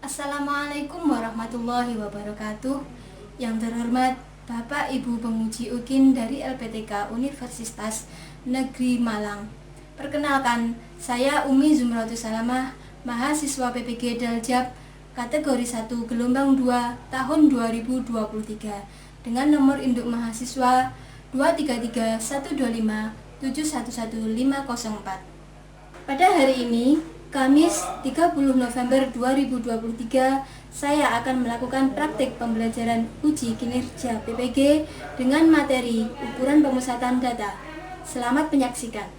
Assalamualaikum warahmatullahi wabarakatuh. Yang terhormat Bapak Ibu Penguji UKIN dari LPTK Universitas Negeri Malang. Perkenalkan, saya Umi Zumratus Salamah, mahasiswa PPG Daljab kategori 1 gelombang 2 tahun 2023 dengan nomor induk mahasiswa 2331257110504. Pada hari ini, Kamis 30 November 2023, saya akan melakukan praktik pembelajaran uji kinerja PPG dengan materi ukuran pemusatan data. Selamat menyaksikan.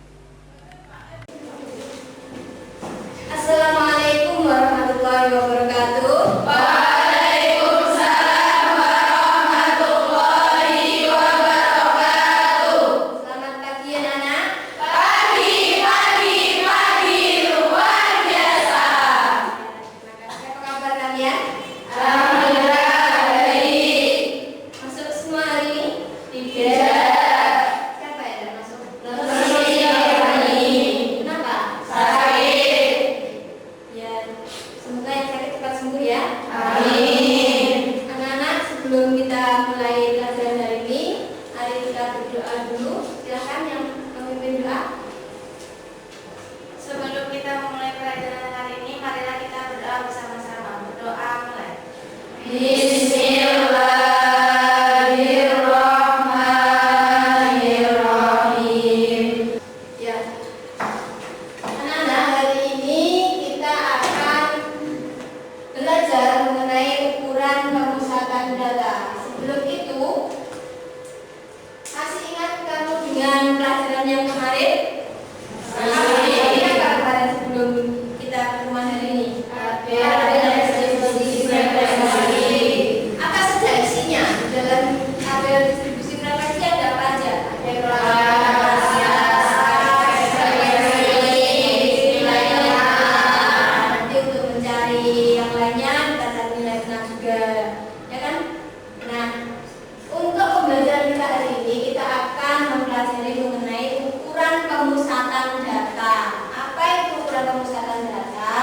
Assalamualaikum warahmatullahi wabarakatuh. Waalaikumsalam warahmatullahi wabarakatuh. Selamat pagi anak-anak. Pagi luar biasa. Terima kasih. Apa kabar kalian? Alhamdulillah baik. Masuk semua hari ini? Tidak. Siapa yang tidak masuk? Kenapa? Sakit. Ya, semoga yang sakit cepat sembuh ya. Amin. Anak-anak, sebelum kita mulai pelajaran hari ini, mari kita berdoa dulu. Silakan yang memimpin doa. Sebelum kita memulai pelajaran hari ini, marilah kita berdoa bersama-sama. Berdoa mulai. Bismillahirrahmanirrahim. Ya. Anak-anak, hari ini kita akan belajar mengenai ukuran pemusatan data. Sebelum itu, masih ingat kamu dengan pelajaran yang kemarin? Ingat nggak kemarin sebelum kita ketemuan hari ini? Apa saja isinya? Dalam tabel distribusi frekuensi ada apa aja? Nanti untuk mencari yang lainnya kita cari nilai benar juga, ya kan? Nah, untuk pembelajaran kita hari ini kita akan mempelajari mengenai ukuran pemusatan data. Apa itu ukuran pemusatan data?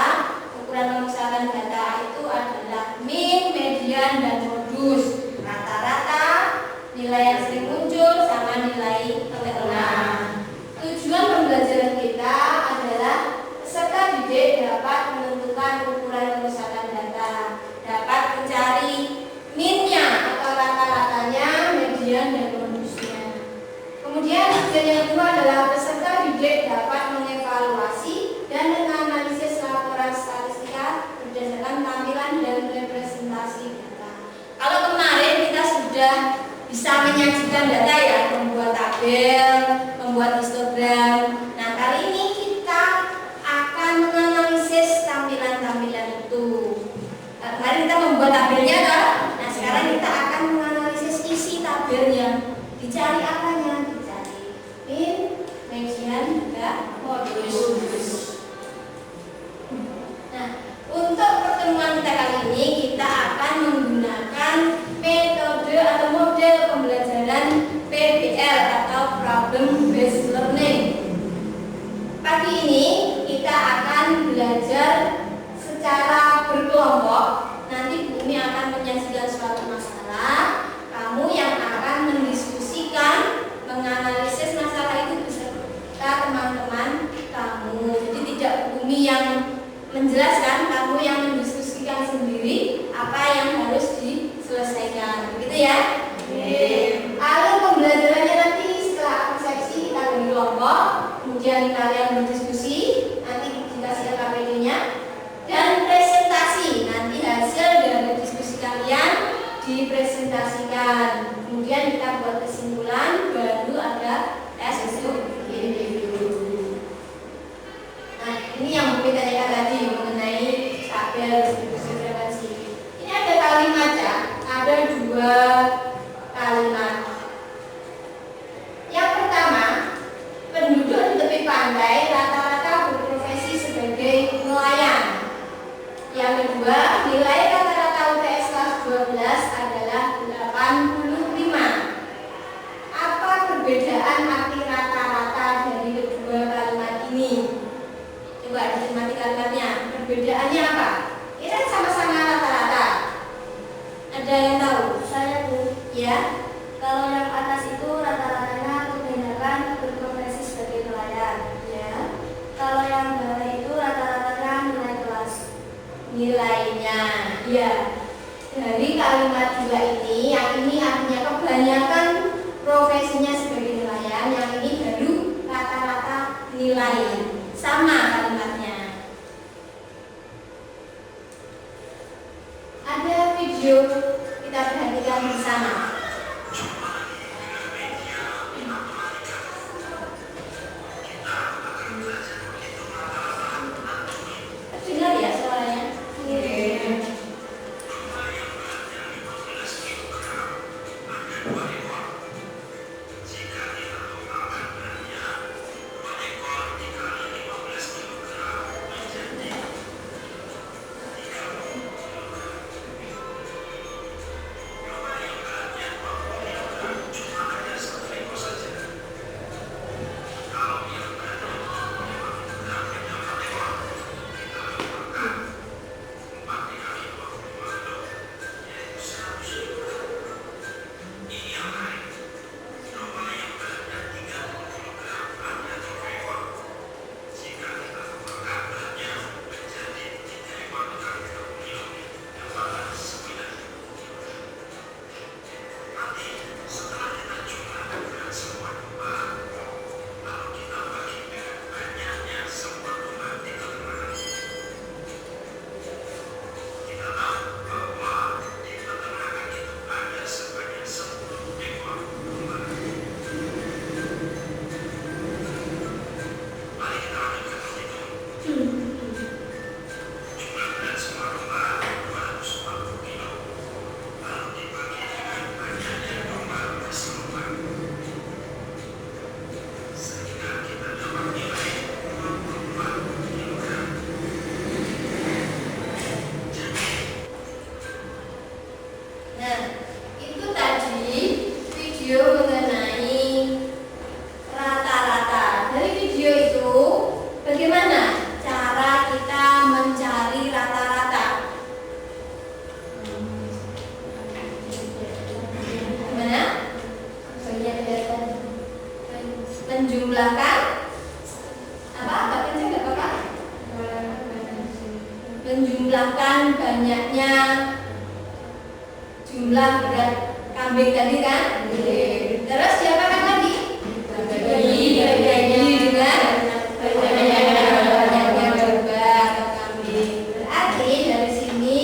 Ukuran pemusatan data itu adalah min, median, dan modus. Rata-rata, nilai yang sering muncul, sama nilai tengah. Tujuan pembelajaran kita adalah peserta didik dapat menentukan ukuran pemusatan data, dapat mencari minnya atau rata-ratanya, median, dan modusnya. Kemudian tujuan yang kedua adalah peserta didik dapat mengevaluasi dan menganalisis laporan statistika berdasarkan tampilan dan representasi data. Kalau kemarin kita sudah bisa menyajikan data ya, membuat tabel, membuat histogram. Nah, kali ini kita akan menganalisis tampilan-tampilan itu. Kemarin kita membuat tabelnya kan? Nah, sekarang kita akan menganalisis isi tabelnya. Dicari apanya? Dicari min, median, juga modus. Nah, untuk pertemuan kita kali ini kita akan menggunakan metode atau model pembelajaran PBL atau Problem Based Learning. Pagi ini kita akan belajar secara berkelompok. Nanti Bu Umi akan menyajikan suatu masalah. Kamu yang akan mendiskusikan, menganalisis masalah itu beserta teman-teman kamu. Jadi tidak Bu Umi yang menjelaskan, kamu yang mendiskusikan sendiri apa yang harus diselesaikan. Begitu ya? Lalu pembelajarannya nanti setelah persepsi kita beri kelompok, kemudian kalian berdiskusi, nanti dikasih KPD-nya, dan presentasi. Nanti hasil dari diskusi kalian dipresentasikan. Kemudian kita buat kesimpulan, baru ada tes untuk individu. Nah, ini yang kita tanyakan tadi mengenai tabel distribusi frekuensi. Ini ada kalimat ya, ada dua kalimat. Yang pertama, penduduk di tepi pantai rata-rata berprofesi sebagai nelayan. Yang kedua, nilai rata-rata UTS kelas 12 adalah 85. Apa perbedaan arti rata-rata dari kedua kalimat ini? Coba dicermati kalimatnya. Perbedaannya apa? Kita sama-sama Ya, dari kalimat dua ini, yang ini artinya kebanyakan profesinya sebagai nelayan, yang ini baru rata-rata nilai. Sama kalimatnya. Ada video kita perhatikan bersama. Dengar ya suaranya? Nah, itu tadi video mengenai rata-rata. Dari video itu, bagaimana cara kita mencari rata-rata? Gimana? Menjumlahkan apa? Kencang nggak apa-apa? Menjumlahkan banyaknya jumlah berat kambing tadi kan? Terus diapakan lagi? Dibagi dengan banyaknya domba atau kambing. Berarti dari sini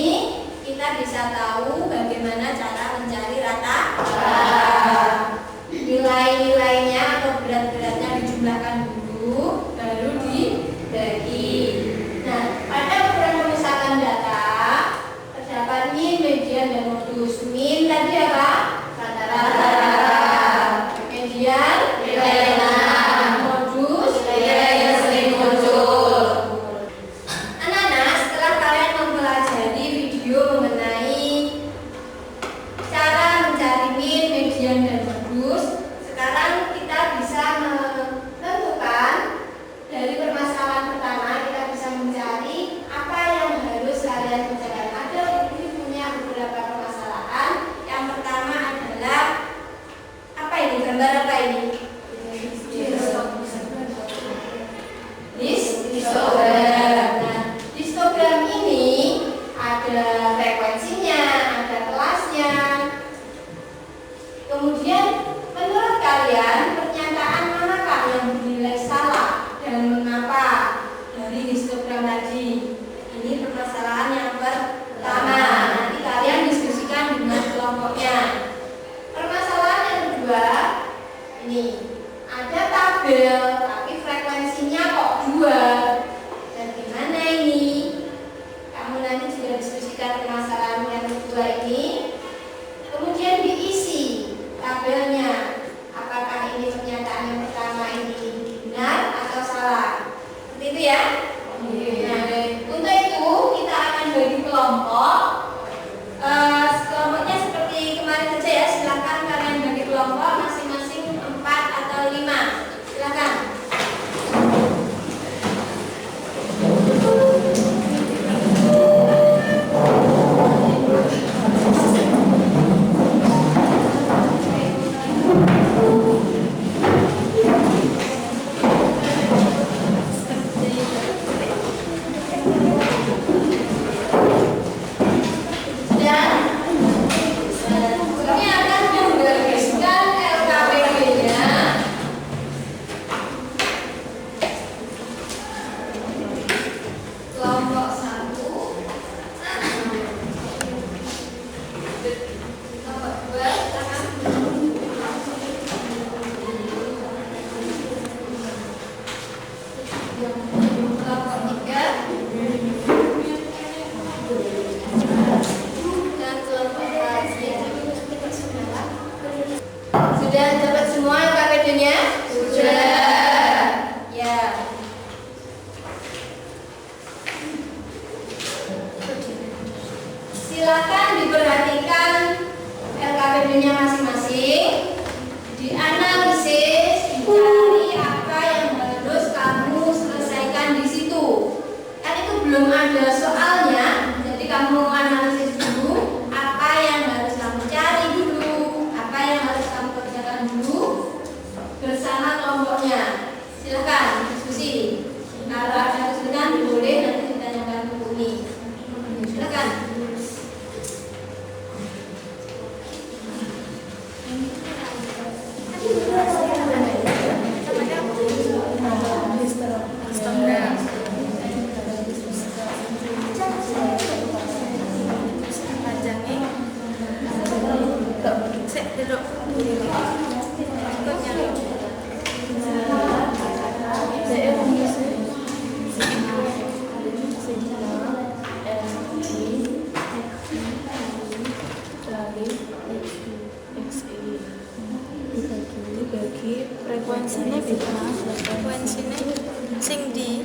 kita bisa tahu bagaimana cara mencari rata-rata. Nilai-nilainya atau berat-beratnya dijumlahkan dulu, baru dibagi. Nah, pada ukuran pemusatan data terdapat min, median, dan modus. Min tadi apa? Rata-rata. Median, nilai yang modus, nilai yang sering muncul. Anak-anak, setelah kalian mempelajari video mengenai cara mencari min, median, dan modus, sekarang kita bisa menentukan dari permasalahan pertama. Kita bisa mencari apa yang harus kalian kerjakan. Ada punya beberapa permasalahan. Yang pertama adalah apa ini? Gambar apa ini? Histogram. Nah, histogram ini ada frekuensinya, ada kelasnya. Kemudian menurut kalian pernyataan manakah yang dinilai salah dan mengapa dari histogram tadi? Ini permasalahan yang pertama. Nanti kalian diskusikan dengan kelompoknya. Permasalahan yang kedua, ini ada tabel tapi frekuensinya kok 2. Dan gimana ini? Kamu nanti juga diskusikan permasalahan yang kedua ini. Kemudian diisi tabelnya. Apakah ini pernyataan yang pertama ini benar atau salah? Seperti itu ya. Nah, untuk itu kita akan bagi kelompok. Kelompoknya seperti kemarin saja ya. Silakan kalian bagi kelompok masing-masing 4 atau 5. Silakan. Silakan diperhatikan LKPD-nya masing-masing, dianalisis, dicari apa yang harus kamu selesaikan di situ. Kan itu belum ada soalnya, jadi kamu analisis dulu apa yang harus kamu cari dulu, apa yang harus kamu kerjakan dulu bersama kelompoknya. Silakan diskusi. Kalau ada kesulitan boleh nanti ditanyakan buku ini. Silakan. Frekuensinya berapa? Frekuensinya sing di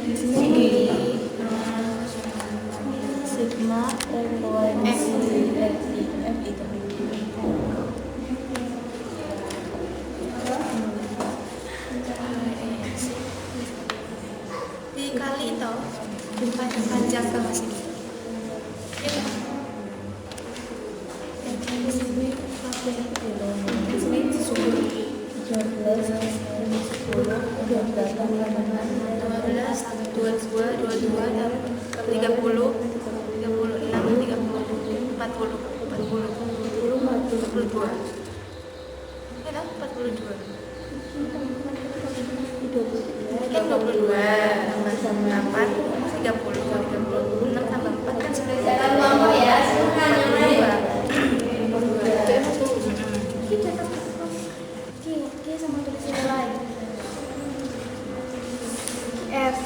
sigma frekuensi F itu dikali itu panjang ke masih Silakan kelompok ya, silakan yang lain. F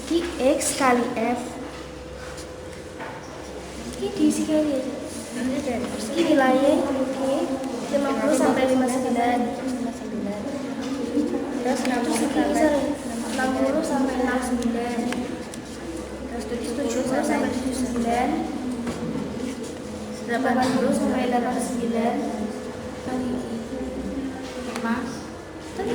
di X kali F ini diisi kali aja. Ini nilainya oke 50 sampai 59 terus 60 sampai 69 terus 70 sampai 79 80 sampai 89 kali 5 tapi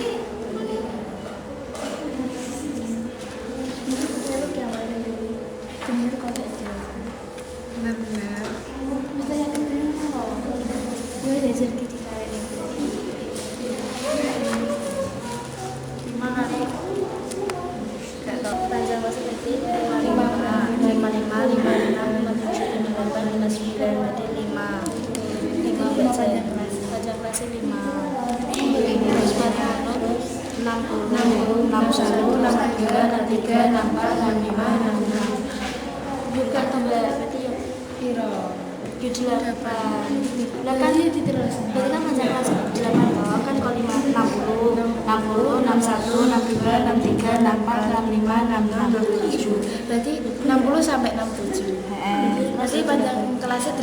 bukan tambah berarti ya piro 78 lah kan itu terus berarti kan macam kelas 8 toh kan kalau 60 61 62 63 64 65 66 berarti 60 sampai 67 berarti panjang kelasnya 8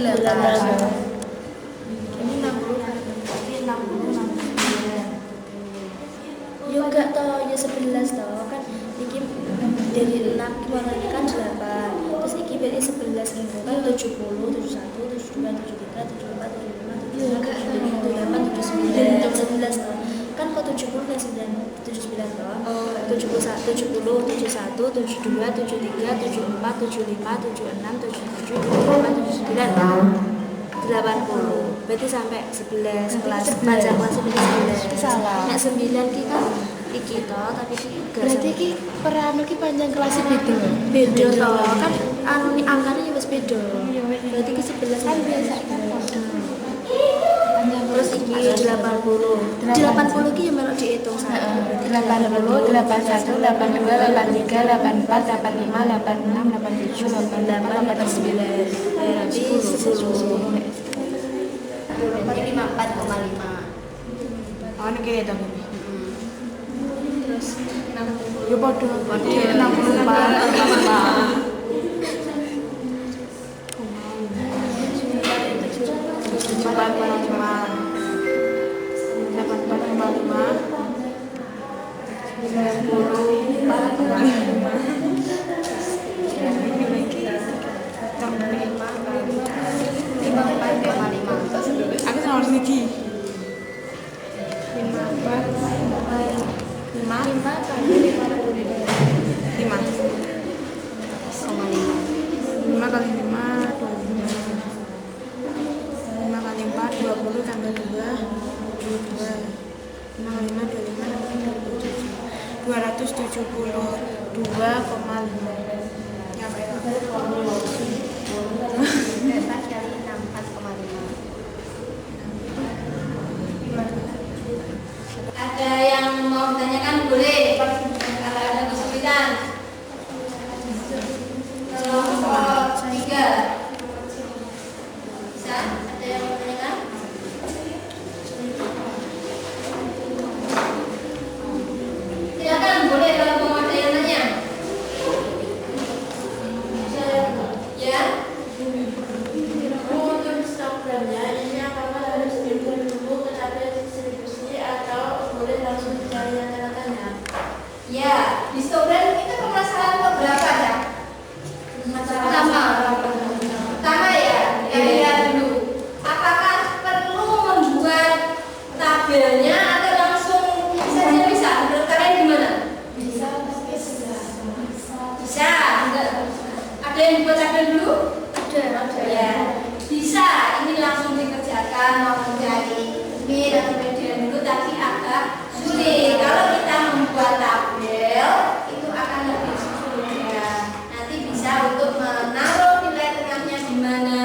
ini 60 berarti 60 69 ya enggak toh ya 11 toh kan ini dari 6 keluarannya kan 8 terus ini berarti 11 itu kan 70, 71, 72, 73, 74, 75, 76, 78, 79 11 toh kan kok 70 dan 79 toh 70, 71, 72, 73, 74, 75, 76, 77, 78, 79 toh 80 berarti sampai 11 kelas panjang kelas berarti 11 salah nek 9 ki kan iki toh tapi berarti ki peran ki panjang kelas beda toh kan anu angkanya ya wis beda berarti ki 11 kan biasa kan terus iki 80 ki ya melok dihitung sama 80, 81, 82, 83, 84, 85, 86, 87, 88, 89 berarti 10 Berarti 54,5. Oh, ini kira dong. terus 60 Ya podo 64,5. nomor siji. 5 apa? 5 kali 5 5 kali 5 5 kali 4 20 tambah 2 5 kali 5 25 272,5 nyampe 4 kali 6 4,5. Ada yang mau ditanyakan boleh. Kalau ada kesulitan. Kelompok 3. Bisa? Ada yang mau ditanyakan? Silakan boleh kalau mau ada yang tanya. Ya. Untuk Instagramnya ini apakah harus dibuat dulu ke tabel distribusi atau boleh langsung dicari yang tanda-tanda? Ya, di Instagram kita permasalahan keberapa ya? Pertama ya, kita lihat dulu. Apakah perlu membuat tabelnya atau langsung saja bisa? Menurut kalian gimana? Bisa pakai Bisa. Ada yang buat tabel dulu? ada. Ya, bisa. Ini langsung dikerjakan mau mencari B dan kemudian dulu tapi agak sulit. Kalau kita membuat tabel itu akan lebih sulit ya. Nanti bisa untuk menaruh nilai tengahnya di mana,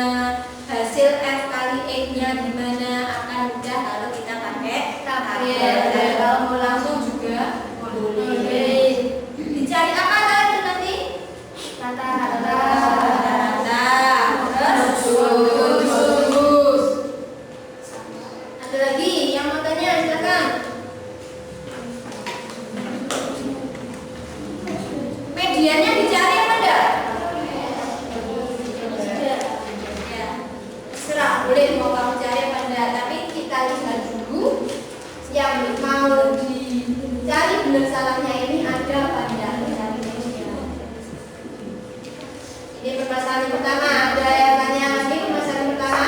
hasil F kali E-nya di mana, akan mudah kalau kita pakai tabel. Dan kalau mau langsung juga boleh. Dicari apa lagi nanti? Rata-rata. Terus. Ada lagi yang mau tanya, silakan. Mediannya dicari apa enggak? Ya. Serah boleh mau kamu cari apa enggak, tapi kita lihat dulu yang mau dicari benar salahnya ini ada apa enggak. Ini permasalahan pertama. Ada yang tanya lagi permasalahan pertama?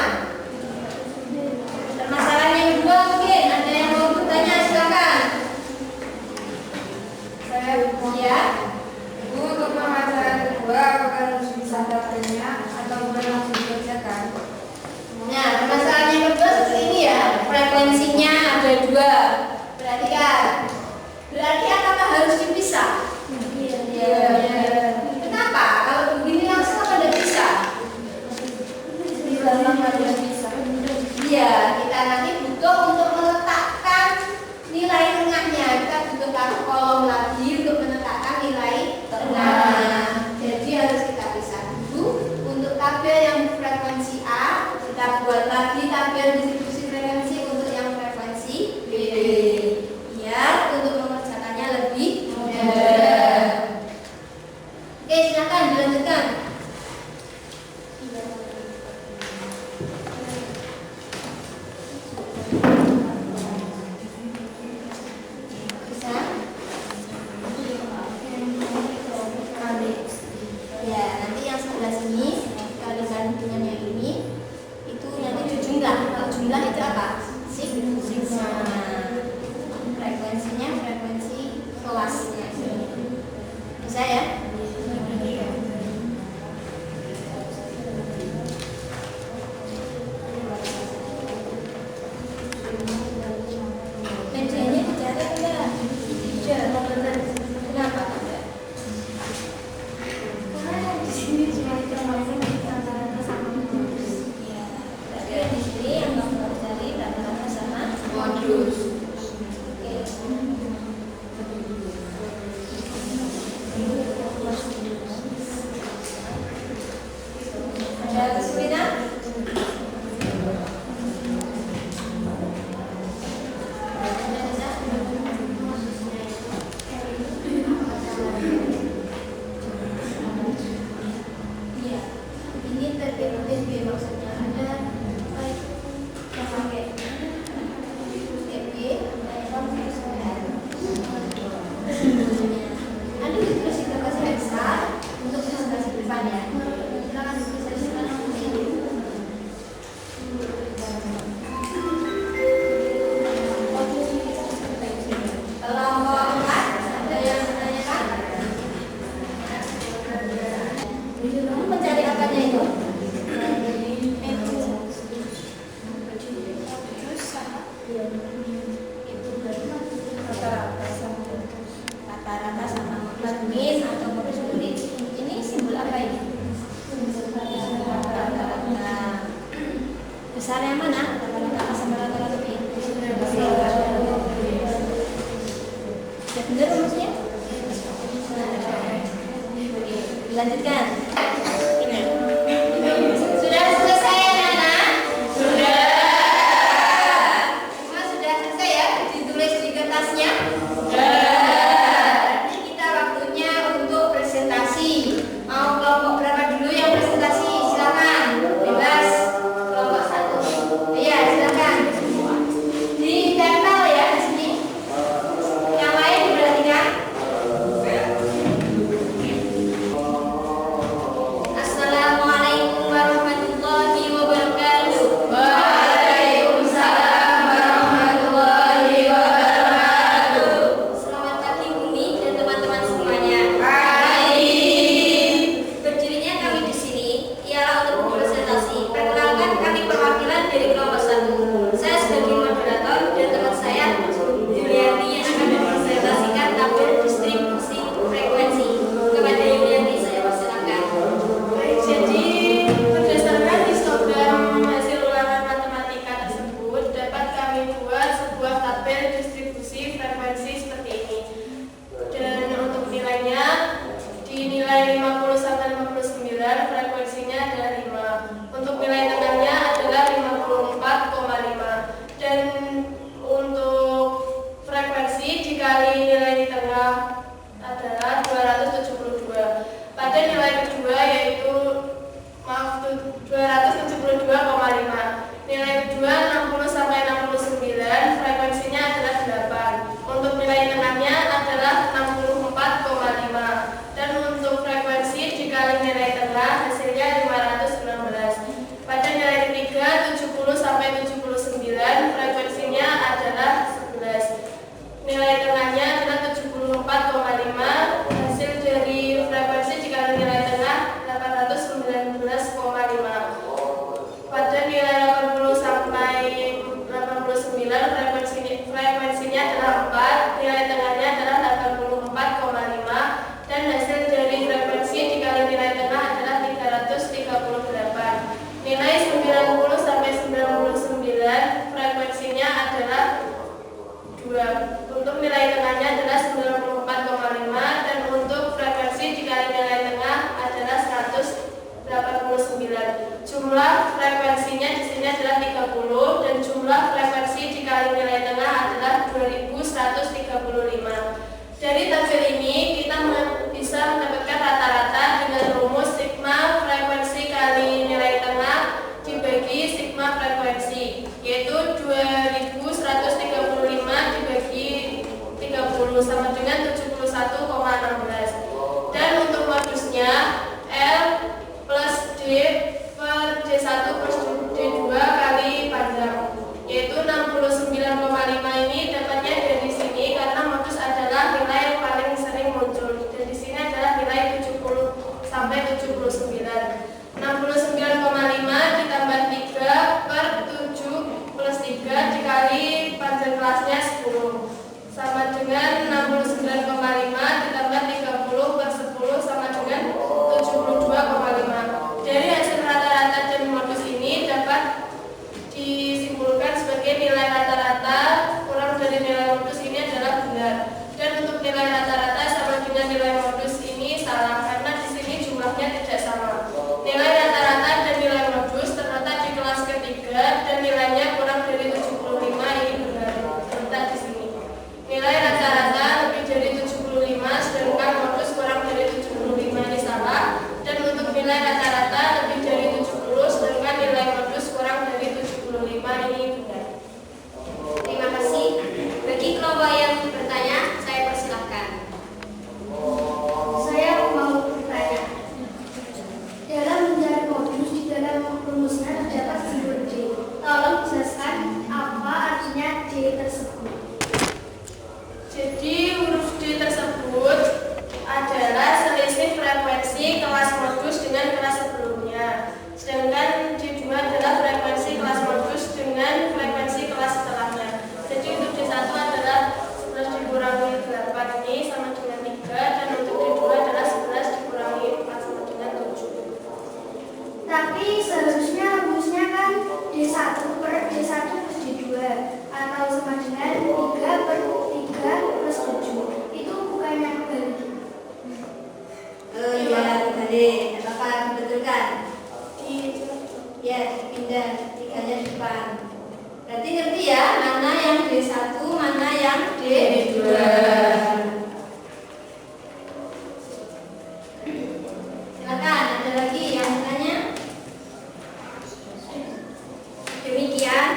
Permasalahan yang kedua mungkin ada yang mau bertanya, silakan. Saya Ya. untuk permasalahan kedua apakah harus bisa tabelnya atau boleh langsung dikerjakan? Nah, permasalahan yang kedua seperti ini ya. Frekuensinya ada 2. Perhatikan. Berarti apakah harus dipisah? Iya. Kenapa? Kalau begini langsung apa tidak bisa? Iya, kita nanti butuh untuk meletakkan nilai tengahnya. Kita butuh satu kolom lagi untuk meletakkan nilai tengah. Jadi harus kita pisah dulu. Untuk tabel yang frekuensi A, kita buat lagi tabel distribusi frekuensi untuk yang frekuensi B. Biar untuk mengerjakannya lebih mudah. Oke, silakan dilanjutkan. Bisa? Ya, nanti yang sebelah sini kalikan dengan yang ini itu nanti dijumlah. Kalau jumlah itu apa? Sigma. Frekuensinya frekuensi kelasnya. Bisa ya? Medianya dicatat enggak? Tidak. Kenapa enggak? Karena di sini cuma diterangkan rata-rata sama modus. Ya, berarti di sini yang kamu cari rata-rata sama modus. Oke. Ada kesulitan? Iya, ini terkait B maksudnya ada apa itu? Yang pakai TB, Aduh, terus kita kasih besar untuk presentasi depan ya. Silakan presentasi depan. besar yang mana? Rata-rata sama rata-rata B. Sudah benar rumusnya? Lanjutkan. Sudah selesai anak-anak? Sudah. Semua sudah selesai ya? Ditulis di kertasnya? Nanti kita waktunya untuk presentasi. Mau kelompok berapa dulu yang presentasi? Silakan. Bebas. Kelompok 1. Iya, silakan. Ditempel ya di sini. Yang lain diperhatikan. Assalamualaikum warahmatullahi wabarakatuh. Waalaikumsalam warahmatullahi wabarakatuh. Selamat pagi Bumi dan teman-teman semuanya. Pagi. Berdirinya kami di sini ialah untuk berpresentasi. Perkenalkan, kami perwakilan dari kelompok 1. Saya sebagai moderator dan teman saya Yulianti yang akan mempresentasikan tabel distribusi frekuensi. Kepada Yulianti saya persilakan. Jadi, berdasarkan histogram hasil ulangan matematika tersebut, dapat kami buat sebuah tabel distribusi frekuensi seperti ini. Dan untuk nilainya, dinilai 50 sampai 59, frekuensinya adalah 5. Untuk nilai tengahnya adalah 54,5. Dan untuk frekuensi dikali nilai di tengah adalah 272. Pada nilai kedua yaitu 272,5. Nilai kedua 60 sampai 69, frekuensinya adalah 8. Untuk nilai tengahnya adalah 64,5. Dan untuk frekuensi dikali nilai tengah hasilnya 516. Pada nilai ketiga 70 sampai 79, frekuensinya adalah 11. Nilai tengahnya adalah 74,5. Hasil dari frekuensi dikali nilai tengah 819,5. Pada nilai 80 sampai 89, frekuensinya adalah 4. Nilai tengahnya adalah 84,5. Dan hasil dari frekuensi dikali nilai tengah adalah 338. Nilai 90 sampai 99, frekuensinya adalah 2. Untuk nilai tengahnya adalah 94,5. Dan untuk frekuensi dikali nilai tengah adalah 189. Jumlah frekuensinya di sini adalah 30 dan jumlah frekuensi dikali nilai tengah adalah 2135. Dari tabel ini kita bisa mendapatkan rata-rata dengan rumus sigma frekuensi kali nilai tengah dibagi sigma frekuensi, yaitu 2135 dibagi 30 sama dengan 71,16. Dan untuk modusnya L plus D per D1 plus D2 kali panjang, yaitu 69,5. Ini dapatnya dari sini karena modus adalah nilai yang paling sering muncul. Dan di sini adalah nilai 70 sampai 79. 69,5 ditambah 3 per 7 plus 3 dikali panjang kelasnya 10 sama dengan 69,5 ditambah 30 per 10 sama dengan 72,5. Dari hasil rata-rata dan modus ini dapat disimpulkan sebagai nilai rata-rata kurang dari nilai modus ini adalah benar. Dan untuk nilai rata-rata sama dengan nilai modus ini salah karena di sini jumlahnya tidak sama. Nilai rata-rata dan nilai modus terletak di kelas ketiga dan nilainya kurang dari 75, ini benar terletak di sini. Nilai rata-rata lebih dari 75 sedangkan modus kurang dari 75, ini salah. Dan untuk nilai rata-rata lebih dari 70 sedangkan nilai modus kurang dari 75, ini benar. Terima kasih. Bagi kelompok yang bertanya, saya persilahkan. Saya mau bertanya. Dalam mencari modus di dalam rumusnya terdapat simbol D. Tolong jelaskan apa artinya D tersebut. Jadi huruf D tersebut adalah selisih frekuensi kelas modus dengan kelas sebelumnya. Sedangkan D2 adalah frekuensi kelas modus dengan frekuensi kelas setelahnya. Jadi untuk D1 adalah 11 dikurangi 8 ini sama dengan 3. Dan untuk D2 adalah 11 dikurangi 4 sama dengan 7. Tapi seharusnya rumusnya kan D1 per D1 plus D2 atau sama dengan 3 per 3 plus 7. Itu bukannya kebalik? Ya, kembali. Apakah betulkan? Ya, pindah 3-nya di depan. Berarti ngerti ya, mana yang D1, mana yang D2. Silakan, ada lagi yang bertanya? Demikian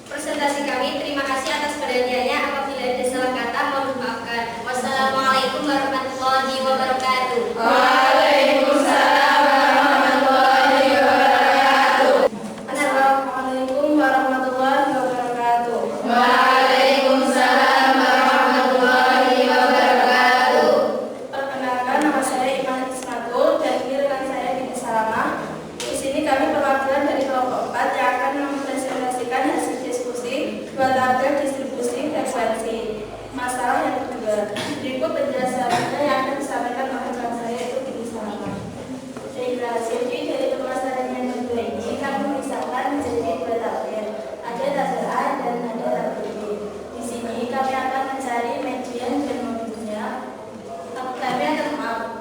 presentasi kami. Terima kasih atas perhatiannya. Apabila ada salah kata, mohon dimaafkan. Wassalamualaikum warahmatullahi wabarakatuh. Waalaikumsalam warahmatullahi wabarakatuh. Assalamualaikum warahmatullahi wabarakatuh. Waalaikumsalam warahmatullahi wabarakatuh. Perkenalkan, nama saya Iman Ismatul dan ini rekan saya Binti Salamah. Di sini kami perwakilan dari kelompok 4 yang akan mempresentasikan hasil diskusi 2 tabel distribusi frekuensi. Masalah yang kedua, berikut penjelasannya yang akan disampaikan oleh rekan saya itu Binti Salamah. Jadi dari pemasaran yang kedua ini kami memisahkan menjadi 2 tabel. Ada tabel A dan ada tabel B. Di sini kami akan mencari median dan modusnya. Kami akan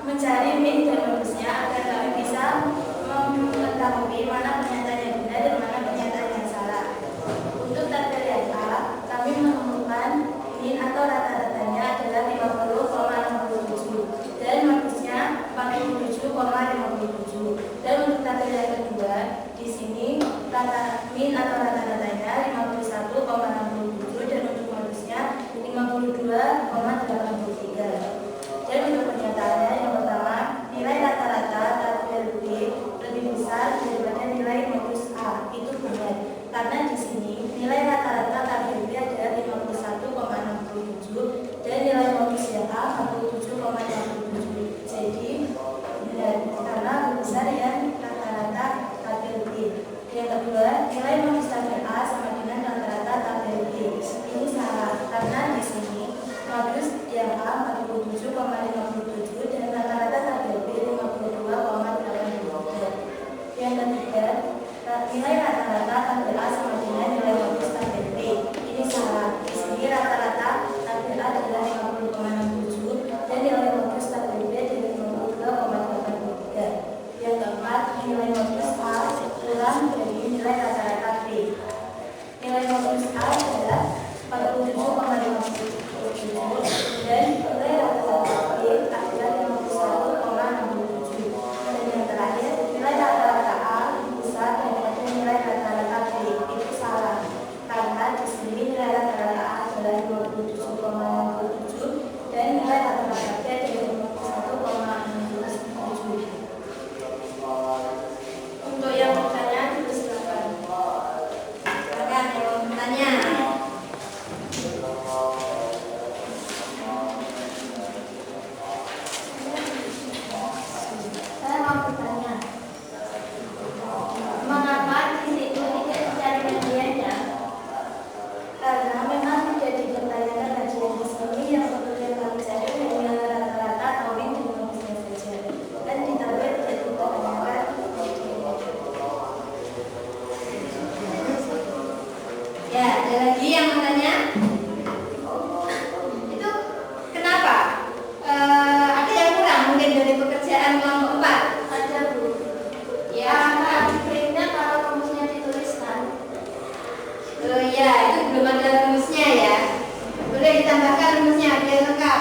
mencari min dan modusnya agar kami bisa mengetahui mana pernyataan yang benar dan mana pernyataan yang salah. Untuk tabel yang A, kami menemukan min atau rata-ratanya adalah 50,67 dan modusnya 47,57. Dan untuk tabel yang kedua, di sini min atau rata-ratanya 51,67 dan untuk modusnya 52,83. Dan untuk pernyataannya yang pertama, nilai rata-rata tabel B lebih besar daripada nilai modus A. Itu benar. Karena di sini nilai rata-rata tabel B adalah 51,67 dan nilai modusnya A 47,57. Jadi benar karena lebih besar yang rata-rata tabel B. Yang kedua, nilai modus tabel A sama dengan rata-rata tabel B. Ini salah karena di sini modus yang A 47,57 dan rata-rata tabel B 52,83. Yang ketiga, nilai rata-rata tabel A sama dengan nilai modus tabel B. Ini salah. Di sini rata-rata tabel A adalah 50,67 dan nilai modus tabel B adalah 52,83. Yang keempat, nilai modus A kurang dari nilai rata-rata B. Nilai modus A adalah 47,57 dan nilai rata-rata B adalah 51,67. Dan yang terakhir, nilai rata-rata A lebih besar daripada nilai rata-rata B. Itu salah karena di sini nilai rata-rata A adalah 57,67 dan nilai rata-rata B adalah 51,67. Untuk yang bertanya, silakan. Silakan yang mau bertanya. Saya mau bertanya, mengapa di situ tidak dicari mediannya? Karena memang tidak dipertanyakan kajian di sini yang sebetulnya kami cari hanya rata-rata atau min dan modusnya saja. Dan di tabel tidak dipertanyakan. Ya, ada lagi yang mau tanya? Itu kenapa? Ada yang kurang mungkin dari pekerjaan kelompok 4? Ada Bu. Ya, Karena di printnya kalau rumusnya dituliskan. Ya, itu belum ada rumusnya ya. Boleh ditambahkan rumusnya biar lengkap.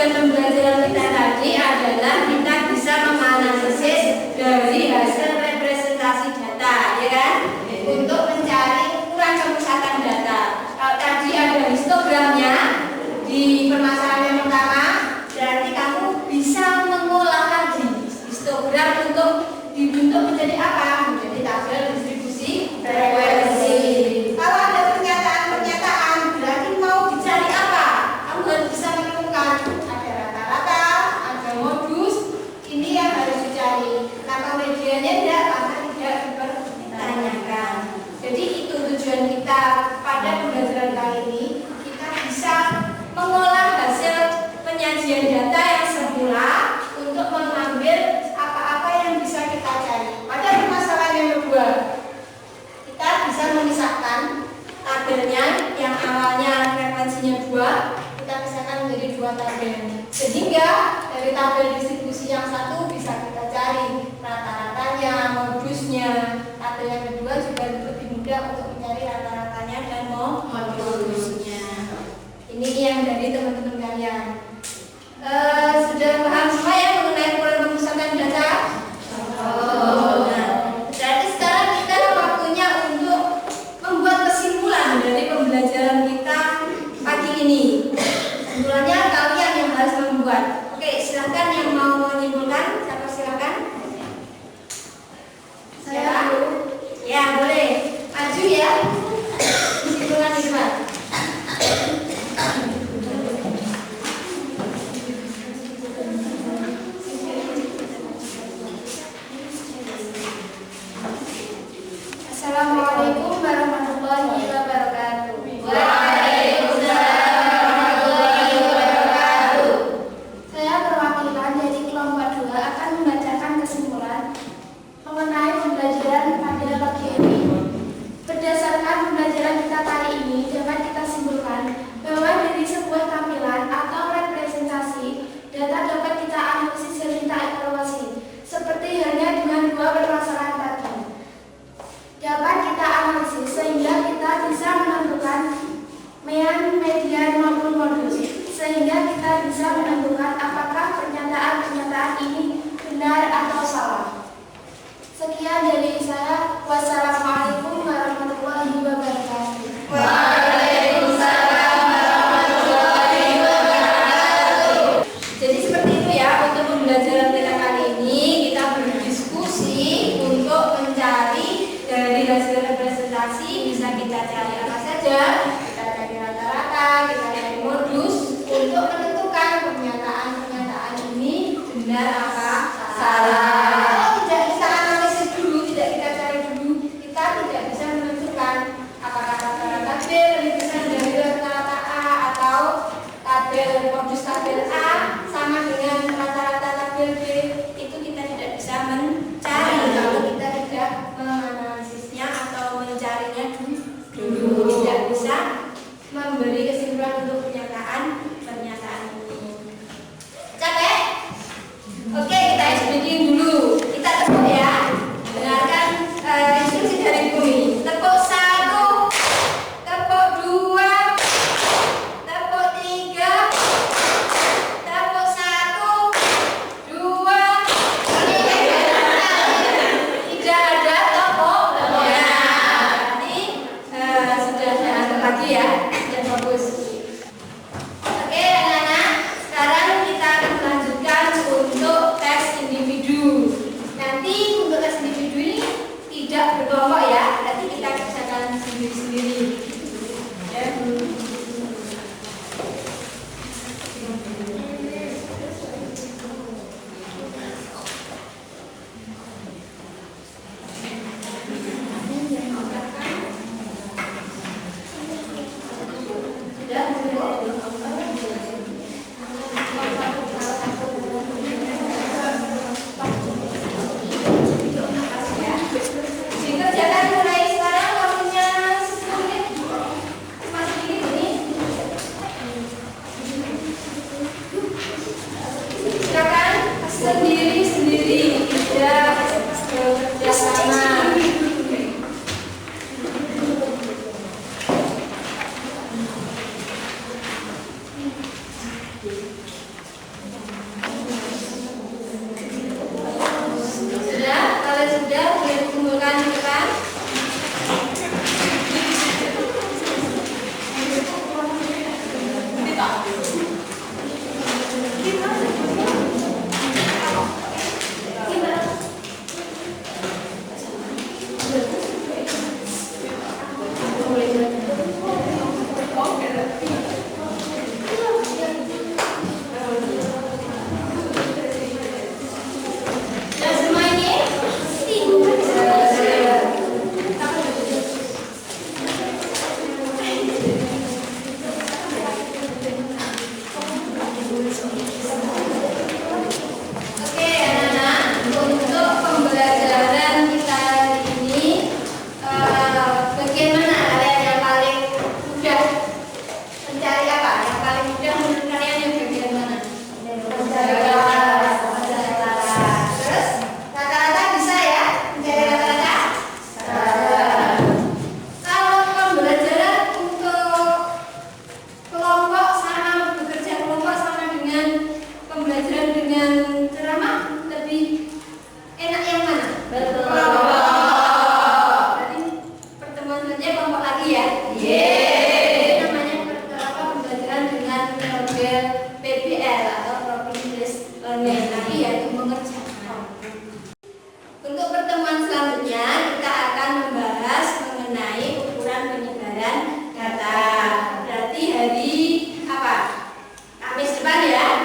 tujuan pembelajaran kita tadi adalah kita bisa menganalisis dari hasil representasi data, ya kan? Untuk mencari ukuran kepusatan data. Kalau tadi ada histogramnya di permasalahan yang pertama, berarti kamu bisa mengolah lagi histogram untuk dibentuk menjadi apa? Menjadi tabel distribusi frekuensi. Kalau ada pernyataan-pernyataan, berarti mau dicari apa? Kamu harus bisa menemukan ada rata-rata, ada modus. Ini yang harus dicari. Kenapa medianya tidak? Karena tidak dipertanyakan. Jadi itu tujuan kita pada pembelajaran kali ini. Kita bisa mengolah hasil penyajian data yang semula untuk mengambil apa-apa yang bisa kita cari. Pada permasalahan yang kedua, kita bisa memisahkan tabelnya yang awalnya frekuensinya 2, kita pisahkan menjadi 2 tabel. Sehingga dari tabel distribusi yang satu bisa kita cari rata-ratanya, modusnya. Tabel yang kedua juga lebih mudah untuk mencari rata-ratanya dan modusnya. Ini yang dari teman-teman kalian. Sudah paham semua ya mengenai ukuran pemusatan data? Nah, berarti sekarang kita waktunya untuk membuat kesimpulan dari pembelajaran kita pagi ini. Kesimpulannya kalian yang harus membuat. Oke, silakan yang mau menyimpulkan. Siapa silakan? Saya dulu. Ya, boleh. Maju ya. Kesimpulan di depan. Assalamualaikum warahmatullahi wabarakatuh. Waalaikumsalam warahmatullahi wabarakatuh. Saya perwakilan dari kelompok 2 akan membacakan kesimpulan mengenai pembelajaran pada pagi ini. Berdasarkan pembelajaran kita kali ini, dapat kita simpulkan bahwa dari sebuah tampilan atau representasi, data dapat kita analisis dan kita evaluasi, seperti halnya dengan 2 permasalahan tadi. Dapat kita analisis sehingga kita bisa menentukan mean, median maupun modus, sehingga kita bisa menentukan apakah pernyataan-pernyataan ini benar atau salah. Sekian dari saya. Wassalamualaikum warahmatullahi wabarakatuh. Waalaikumsalam warahmatullahi wabarakatuh. Jadi seperti itu ya untuk pembelajaran kita kali ini, kita berdiskusi untuk mencari dari hasil representasi bisa kita cari apa saja. Kita cari rata-rata, kita cari modus untuk menentukan pernyataan-pernyataan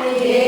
adik-adik.